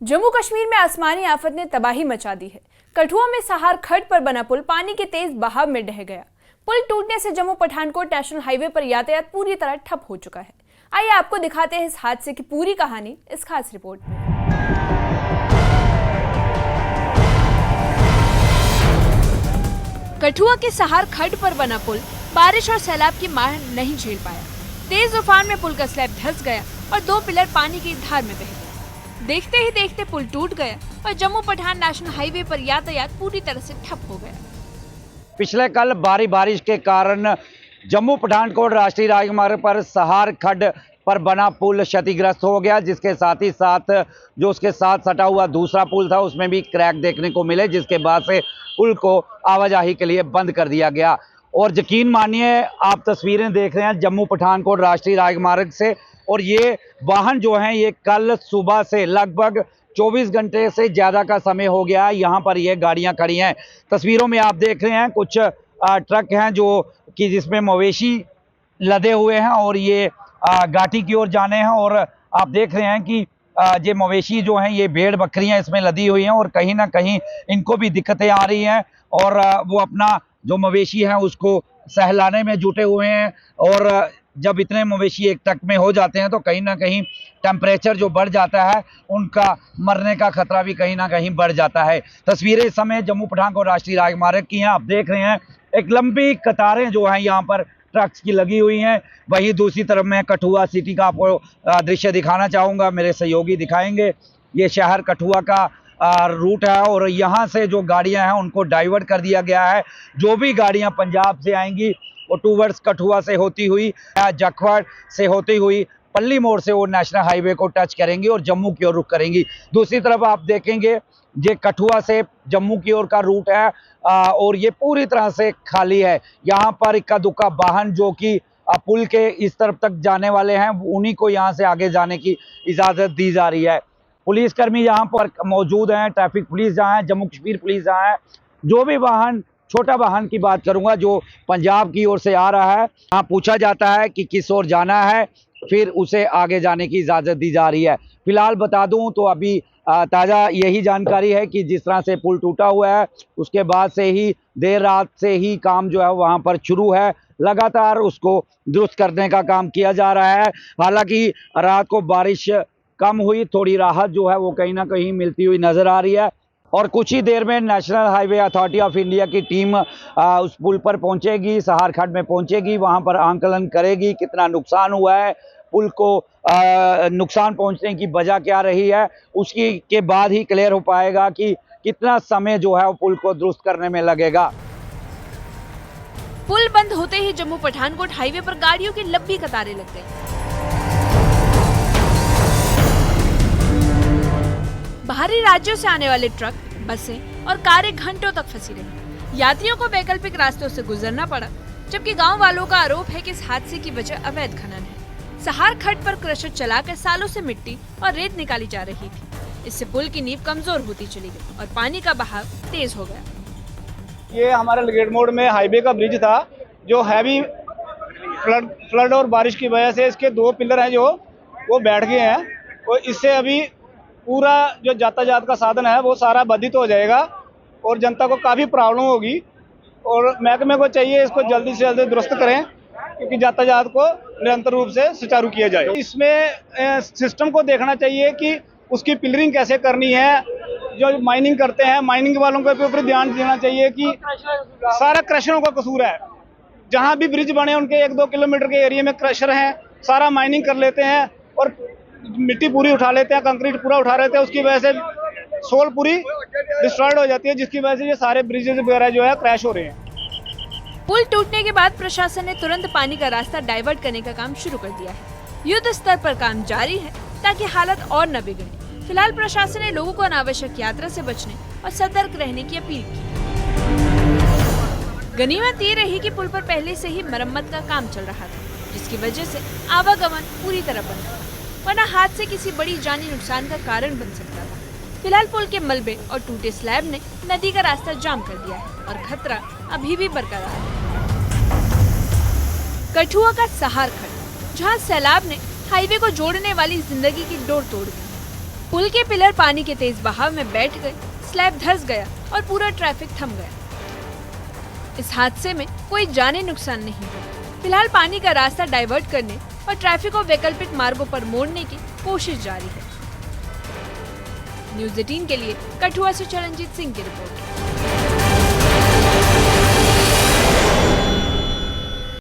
जम्मू कश्मीर में आसमानी आफत ने तबाही मचा दी है। कठुआ में सहार खड्ड पर बना पुल पानी के तेज बहाव में ढह गया। पुल टूटने से जम्मू पठानकोट नेशनल हाईवे पर यातायात पूरी तरह ठप हो चुका है। आइए आपको दिखाते हैं इस हादसे की पूरी कहानी इस खास रिपोर्ट में। कठुआ के सहार खड्ड पर बना पुल बारिश और सैलाब की मार नहीं झेल पाया। तेज तूफान में पुल का स्लैब धंस गया और 2 पिलर पानी की धार में बह गए। देखते ही देखते पुल टूट गया और जम्मू पठान नेशनल हाईवे पर यातायात पूरी तरह से ठप हो गया। पिछले कल भारी बारिश के कारण जम्मू पठानकोट राष्ट्रीय राजमार्ग पर सहार खड्ड पर बना पुल क्षतिग्रस्त हो गया, जिसके साथ ही साथ जो उसके साथ सटा हुआ दूसरा पुल था उसमें भी क्रैक देखने को मिले, जिसके बाद से पुल को आवाजाही के लिए बंद कर दिया गया। और यकीन मानिए, आप तस्वीरें देख रहे हैं जम्मू पठानकोट राष्ट्रीय राजमार्ग से, और ये वाहन जो हैं ये कल सुबह से लगभग 24 घंटे से ज़्यादा का समय हो गया है यहाँ पर ये गाड़ियाँ खड़ी हैं। तस्वीरों में आप देख रहे हैं कुछ ट्रक हैं जो कि जिसमें मवेशी लदे हुए हैं और ये घाटी की ओर जाने हैं। और आप देख रहे हैं कि ये मवेशी जो हैं ये भेड़ बकरियां इसमें लदी हुई हैं और कहीं ना कहीं इनको भी दिक्कतें आ रही हैं और वो अपना जो मवेशी है उसको सहलाने में जुटे हुए हैं। और जब इतने मवेशी एक ट्रक में हो जाते हैं तो कहीं ना कहीं टेम्परेचर जो बढ़ जाता है, उनका मरने का खतरा भी कहीं ना कहीं बढ़ जाता है। तस्वीरें इस समय जम्मू पठानकोट राष्ट्रीय राजमार्ग की हैं। आप देख रहे हैं एक लंबी कतारें जो हैं यहाँ पर ट्रक्स की लगी हुई हैं। वहीं दूसरी तरफ मैं कठुआ सिटी का आपको दृश्य दिखाना चाहूँगा, मेरे सहयोगी दिखाएंगे। ये शहर कठुआ का रूट है और यहाँ से जो गाड़ियाँ हैं उनको डाइवर्ट कर दिया गया है। जो भी गाड़ियाँ पंजाब से आएंगी वो टूवर्ड्स कठुआ से होती हुई जखवाड़ से होती हुई पल्ली मोड़ से वो नेशनल हाईवे को टच करेंगी और जम्मू की ओर रुख करेंगी। दूसरी तरफ आप देखेंगे ये कठुआ से जम्मू की ओर का रूट है और ये पूरी तरह से खाली है। यहाँ पर इक्का दुक्का वाहन जो कि पुल के इस तरफ तक जाने वाले हैं उन्हीं को यहाँ से आगे जाने की इजाज़त दी जा रही है। पुलिसकर्मी यहाँ पर मौजूद हैं, ट्रैफिक पुलिस जहाँ है, जम्मू कश्मीर पुलिस जहाँ है। जो भी वाहन, छोटा वाहन की बात करूंगा जो पंजाब की ओर से आ रहा है, यहाँ पूछा जाता है कि किस ओर जाना है, फिर उसे आगे जाने की इजाज़त दी जा रही है। फिलहाल बता दूं तो अभी ताज़ा यही जानकारी है कि जिस तरह से पुल टूटा हुआ है उसके बाद से ही देर रात से ही काम जो है वहाँ पर शुरू है। लगातार उसको दुरुस्त करने का काम किया जा रहा है। हालांकि रात को बारिश कम हुई, थोड़ी राहत जो है वो कहीं ना कहीं मिलती हुई नज़र आ रही है। और कुछ ही देर में national highway authority of India की टीम उस पुल पर पहुंचेगी, सहार खड्ड में पहुंचेगी, वहां पर आंकलन करेगी कितना नुकसान हुआ है, पुल को नुकसान पहुंचने की वजह क्या रही है। उसकी के बाद ही क्लियर हो पाएगा कि कितना समय जो है वो पुल को दुरुस्त करने में लगेगा। पुल बंद होते ही जम्मू पठानकोट हाईवे पर गाड़ियों की लंबी कतारें लग गई। बाहरी राज्यों से आने वाले ट्रक, बसें और कारें घंटों तक फंसी रही। यात्रियों को वैकल्पिक रास्तों से गुजरना पड़ा, जबकि गांव वालों का आरोप है कि इस हादसे की वजह अवैध खनन है। सहार खड्ड पर क्रशर चलाकर सालों से मिट्टी और रेत निकाली जा रही थी। इससे पुल की नींव कमजोर होती चली गई और पानी का बहाव तेज हो गया। ये हमारे लेगेट मोड़ में हाईवे का ब्रिज था जो हैवी फ्लड और बारिश की वजह से इसके 2 पिलर हैं जो वो बैठ गए हैं और इससे अभी पूरा जो यातायात का साधन है वो सारा बाधित हो जाएगा और जनता को काफ़ी प्रॉब्लम होगी। और महकमे को चाहिए इसको जल्दी से जल्दी दुरुस्त करें क्योंकि यातायात को निरंतर रूप से सुचारू किया जाए। इसमें सिस्टम को देखना चाहिए कि उसकी पिलरिंग कैसे करनी है। जो माइनिंग करते हैं माइनिंग वालों के ऊपर ध्यान देना चाहिए कि सारा क्रशरों का कसूर है। जहाँ भी ब्रिज बने उनके 1-2 किलोमीटर के एरिया में क्रशर हैं, सारा माइनिंग कर लेते हैं और मिट्टी पूरी उठा लेते हैं, कंक्रीट पूरा उठा लेते हैं। उसकी वजह से सोल पूरी डिस्ट्रॉयड हो जाती है, जिसकी वजह से ये सारे ब्रिजेस वगैरह जो है क्रैश हो रहे हैं। पुल टूटने के बाद प्रशासन ने तुरंत पानी का रास्ता डाइवर्ट करने का काम शुरू कर दिया है। युद्ध स्तर पर काम जारी है ताकि हालत और न बिगड़े। फिलहाल प्रशासन ने लोगों को अनावश्यक यात्रा से बचने और सतर्क रहने की अपील की। गनीमत ये रही कि पुल पर पहले से ही मरम्मत का काम चल रहा था, जिसकी वजह से आवागमन पूरी तरह बंद था, वरना हादसे किसी बड़ी जानी नुकसान का कारण बन सकता था। फिलहाल पुल के मलबे और टूटे स्लैब ने नदी का रास्ता जाम कर दिया है और खतरा अभी भी बरकरार है। कठुआ का सहार खड्ड, जहां सैलाब ने हाईवे को जोड़ने वाली जिंदगी की डोर तोड़ दी। पुल के पिलर पानी के तेज बहाव में बैठ गए, स्लैब धंस गया और पूरा ट्रैफिक थम गया। इस हादसे में कोई जानी नुकसान नहीं हुआ। फिलहाल पानी का रास्ता डाइवर्ट करने और ट्रैफिक को वैकल्पिक मार्गों पर मोड़ने की कोशिश जारी है। न्यूज़ 18 के लिए कठुआ से चरणजीत सिंह की रिपोर्ट।